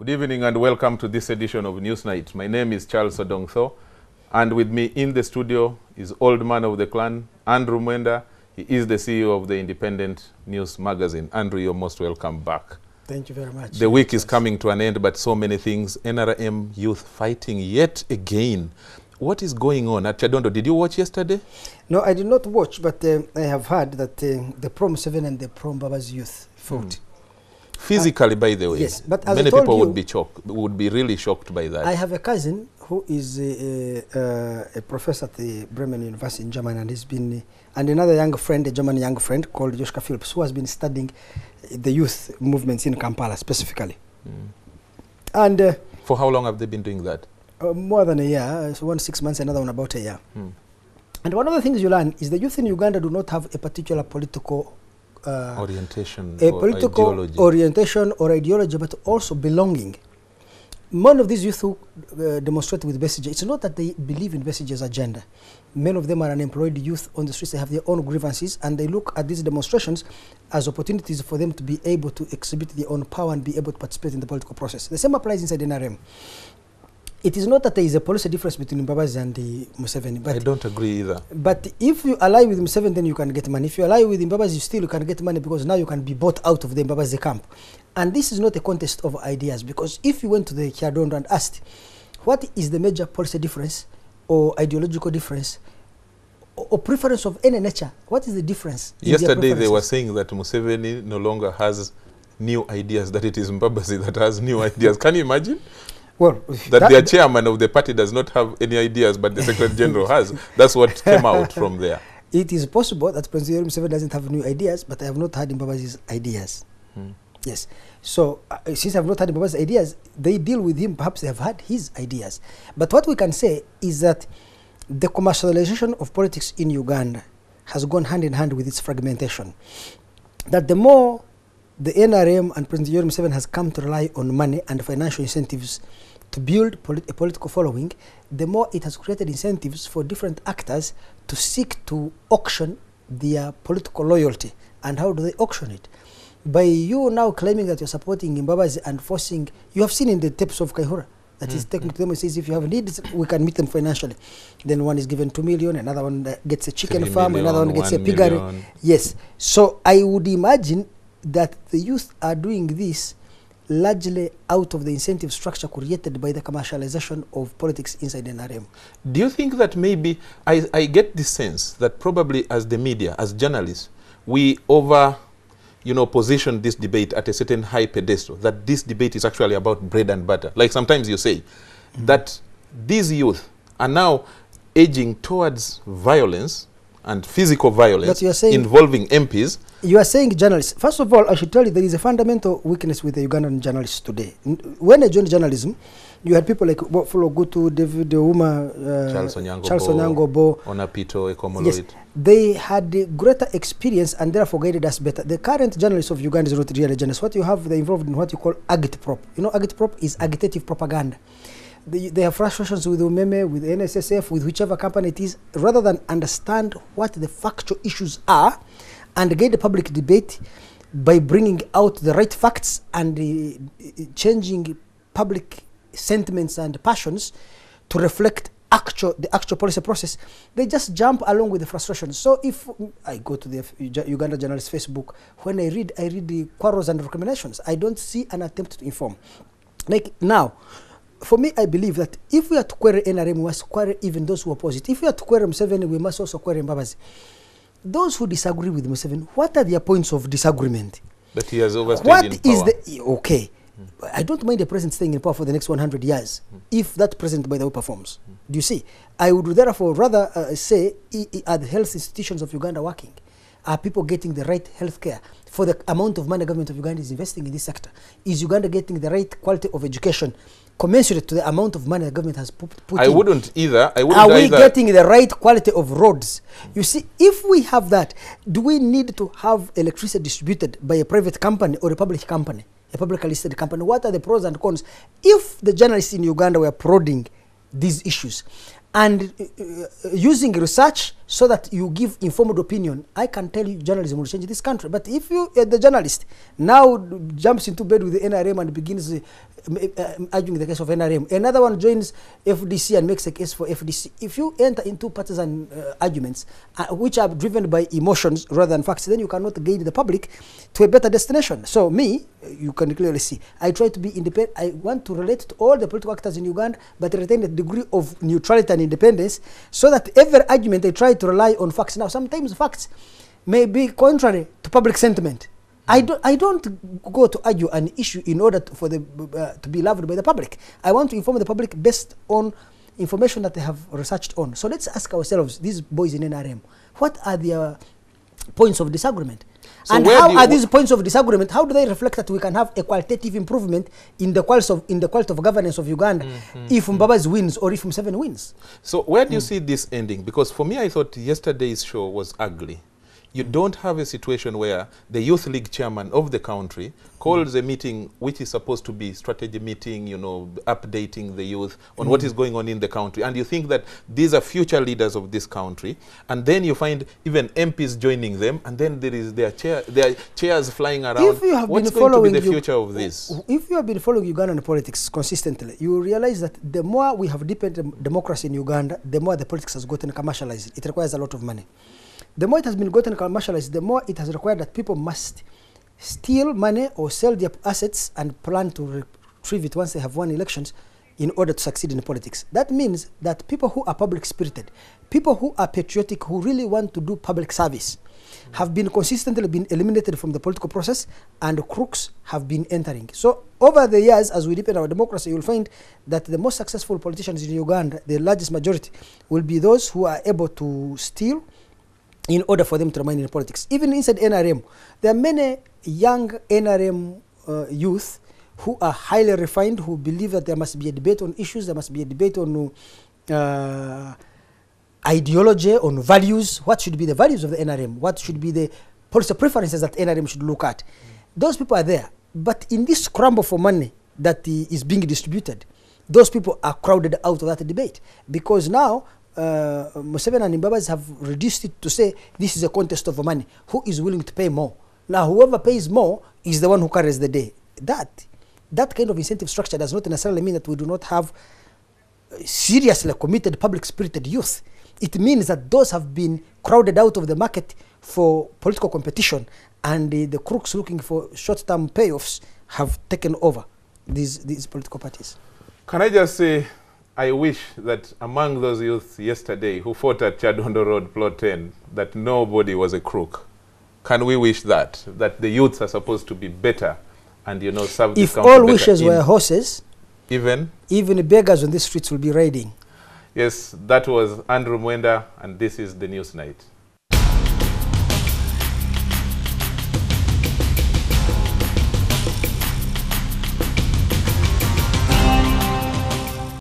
Good evening and welcome to this edition of Newsnight. My name is Charles Odongtho, and with me in the studio is old man of the clan, Andrew Mwenda. He is the CEO of the Independent News Magazine. Andrew, you're most welcome back. Thank you very much. The week is coming to an end, but so many things. NRM youth fighting yet again. What is going on at Chadondo? Did you watch yesterday? No, I did not watch, but I have heard that the Prom 7 and the Prom Baba's youth fought. Physically, by the way. Yes, but as many I told people you, would be really shocked by that. I have a cousin who is a professor at the Bremen University in Germany, and he's been, and another young friend, a German young friend called Joshka Phillips, who has been studying the youth movements in Kampala specifically. And for how long have they been doing that? More than a year. So one 6 months, another one about a year. And one of the things you learn is the youth in Uganda do not have a particular political orientation, a political ideology. Orientation or ideology, but also belonging. One of these youth who demonstrate with Besigye, it's not that they believe in Besigye's agenda. Many of them are unemployed youth on the streets. They have their own grievances, and they look at these demonstrations as opportunities for them to be able to exhibit their own power and be able to participate in the political process. The same applies inside NRM. It is not that there is a policy difference between Mbabazi and Museveni. But I don't agree either. But if you ally with Museveni, then you can get money. If you ally with Mbabazi, still you can get money because now you can be bought out of the Mbabazi camp. And this is not a contest of ideas, because if you went to the Kyadondo and asked, what is the major policy difference or ideological difference or preference of any nature? What is the difference? Yesterday they were saying that Museveni no longer has new ideas, that it is Mbabazi that has new ideas. Can you imagine? Well, that their chairman of the party does not have any ideas, but the Secretary General has. That's what came out from there. It is possible that President Museveni doesn't have new ideas, but I have not heard Mbabazi's ideas. Yes. So, since I have not had Mbabazi's ideas, they deal with him. Perhaps they have had his ideas. But what we can say is that the commercialization of politics in Uganda has gone hand in hand with its fragmentation. That the more the NRM and President Yoweri Museveni has come to rely on money and financial incentives to build a political following, the more it has created incentives for different actors to seek to auction their political loyalty. And how do they auction it? By you now claiming that you're supporting Mbabazi and forcing, you have seen in the tapes of Kaihura, that is taking to them and says, if you have needs, we can meet them financially. Then one is given 2 million, another one gets a chicken farm, million, another one gets a 1 piggery. million. Yes. So I would imagine that the youth are doing this largely out of the incentive structure created by the commercialization of politics inside NRM. Do you think that maybe, I get this sense that probably as the media, as journalists, we position this debate at a certain high pedestal, that this debate is actually about bread and butter. Like sometimes you say that these youth are now edging towards violence and physical violence involving MPs. You are saying journalists. First of all, I should tell you there is a fundamental weakness with the Ugandan journalists today. When I joined journalism, you had people like Wafula Gutu, David Ouma, Charles Onyango-Bo, Onapito, Ekomoloid. Yes, they had greater experience and therefore guided us better. The current journalists of Uganda is not really journalists. What you have, they're involved in what you call agitprop. You know, agitprop is agitative propaganda. They have frustrations with UMEME, with NSSF, with whichever company it is, rather than understand what the factual issues are and guide the public debate by bringing out the right facts and changing public sentiments and passions to reflect the actual policy process. They just jump along with the frustrations. So if I go to the Uganda journalist Facebook, when I read the quarrels and recommendations. I don't see an attempt to inform. Like now, for me, I believe that if we are to query NRM, we must query even those who oppose it. If we are to query Museveni, we must also query Mbabazi. Those who disagree with Museveni, what are their points of disagreement? That he has overstayed in power. Okay. I don't mind the president staying in power for the next 100 years, if that president, by the way, performs. Do you see? I would therefore rather say, are the health institutions of Uganda working? Are people getting the right health care for the amount of money the government of Uganda is investing in this sector? Is Uganda getting the right quality of education commensurate to the amount of money the government has put in? I wouldn't either. Are we getting the right quality of roads? You see, if we have that, do we need to have electricity distributed by a private company or a public company, a publicly listed company? What are the pros and cons? If the journalists in Uganda were prodding these issues, and using research so that you give informed opinion, I can tell you journalism will change this country. But if you, the journalist, now jumps into bed with the NRM and begins arguing the case of NRM, another one joins FDC and makes a case for FDC. If you enter into partisan arguments, which are driven by emotions rather than facts, then you cannot guide the public to a better destination. So me, you can clearly see, I try to be independent. I want to relate to all the political actors in Uganda, but retain a degree of neutrality and independence, so that every argument I try to rely on facts. Now, sometimes facts may be contrary to public sentiment. I don't go to argue an issue in order for the to be loved by the public. I want to inform the public based on information that they have researched on. So let's ask ourselves, these boys in NRM, what are their points of disagreement? So and how are these points of disagreement, how do they reflect that we can have a qualitative improvement in the quality of governance of Uganda if Mbabazi wins or if Museveni wins? So where do you see this ending? Because for me, I thought yesterday's show was ugly. You don't have a situation where the Youth League chairman of the country calls a meeting which is supposed to be strategy meeting, you know, updating the youth on what is going on in the country. And you think that these are future leaders of this country. And then you find even MPs joining them. And then there is their chairs flying around. If you have What's been going to following be the future of this? If you have been following Ugandan politics consistently, you will realize that the more we have deepened democracy in Uganda, the more the politics has gotten commercialized. It requires a lot of money. The more it has been gotten commercialized, the more it has required that people must steal money or sell their assets and plan to retrieve it once they have won elections in order to succeed in politics. That means that people who are public spirited, people who are patriotic, who really want to do public service, have been consistently been eliminated from the political process, and crooks have been entering. So over the years, as we deepen our democracy, you will find that the most successful politicians in Uganda, the largest majority, will be those who are able to steal in order for them to remain in politics. Even inside NRM, there are many young NRM youth who are highly refined, who believe that there must be a debate on issues, there must be a debate on ideology, on values. What should be the values of the NRM? What should be the policy preferences that NRM should look at? Those people are there. But in this scramble for money that is being distributed, those people are crowded out of that debate. Because now, Museveni and Mbabazi have reduced it to say this is a contest of money. Who is willing to pay more? Now, whoever pays more is the one who carries the day. That kind of incentive structure does not necessarily mean that we do not have seriously committed, public-spirited youth. It means that those have been crowded out of the market for political competition, and the crooks looking for short-term payoffs have taken over these political parties. Can I just say, I wish that among those youths yesterday who fought at Chadondo Road, Plot 10, that nobody was a crook. Can we wish that the youths are supposed to be better and, you know, serve the country better? If all wishes were horses, even beggars on the streets will be riding. Yes, that was Andrew Mwenda, and this is the Newsnight.